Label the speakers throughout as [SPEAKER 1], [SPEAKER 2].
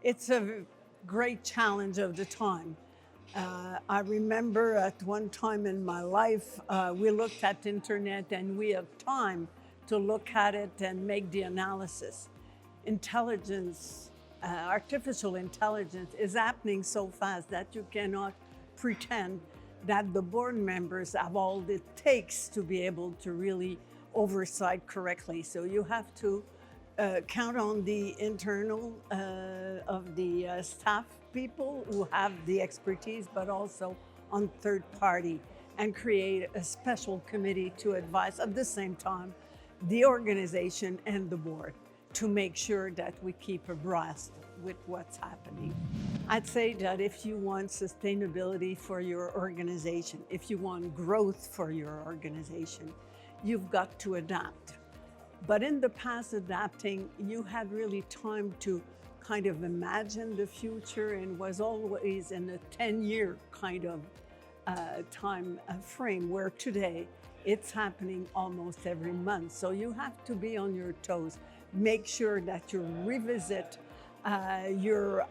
[SPEAKER 1] It's a great challenge of the time. I remember at one time in my life, we looked at internet and we had time to look at it and make the analysis. Intelligence, artificial intelligence is happening so fast that you cannot pretend that the board members have all it takes to be able to really oversight correctly. So you have to count on the internal of the staff people who have the expertise, but also on third party, and create a special committee to advise at the same time the organization and the board to make sure that we keep abreast with what's happening. I'd say that if you want sustainability for your organization, if you want growth for your organization, you've got to adapt. But in the past, adapting, you had really time to kind of imagine the future and was always in a 10-year kind of time frame, where today it's happening almost every month. So you have to be on your toes. Make sure that you revisit your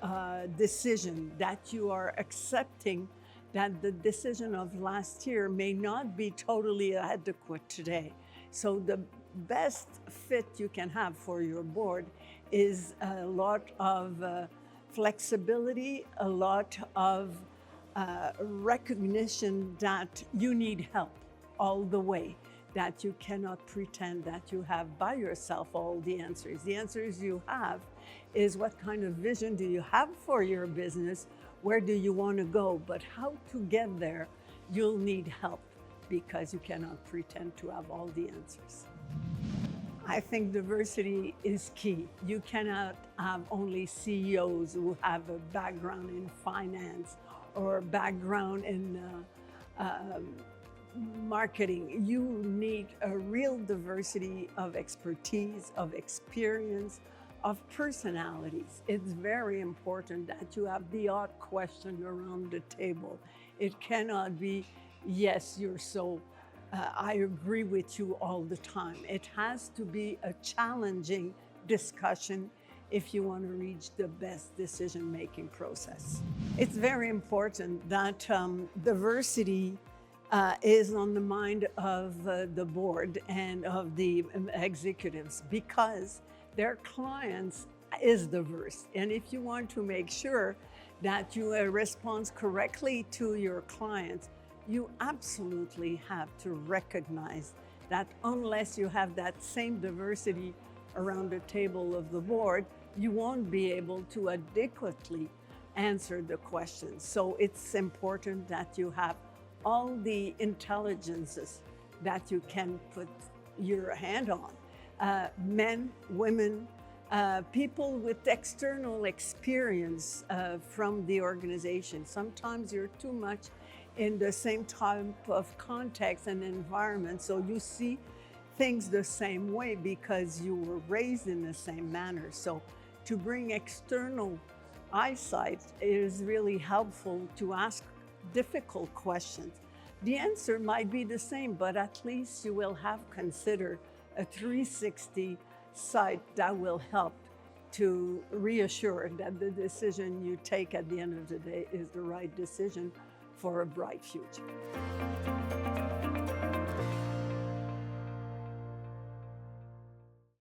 [SPEAKER 1] decision, that you are accepting that the decision of last year may not be totally adequate today. So the best fit you can have for your board is a lot of flexibility, a lot of recognition that you need help all the way, that you cannot pretend that you have by yourself all the answers. The answers you have is what kind of vision do you have for your business, where do you want to go, but how to get there, you'll need help, because you cannot pretend to have all the answers. I think diversity is key. You cannot have only CEOs who have a background in finance or a background in marketing. You need a real diversity of expertise, of experience, of personalities. It's very important that you have the odd question around the table. It cannot be, yes, you're so, I agree with you all the time. It has to be a challenging discussion if you want to reach the best decision-making process. It's very important that diversity is on the mind of the board and of the executives, because their clients is diverse. And if you want to make sure that you respond correctly to your clients, you absolutely have to recognize that unless you have that same diversity around the table of the board, you won't be able to adequately answer the questions. So it's important that you have all the intelligences that you can put your hand on. Men, women, people with external experience from the organization. Sometimes you're too much in the same type of context and environment, so you see things the same way because you were raised in the same manner. So to bring external eyesight is really helpful to ask difficult questions. The answer might be the same, but at least you will have considered a 360 sight that will help to reassure that the decision you take at the end of the day is the right decision for a bright future.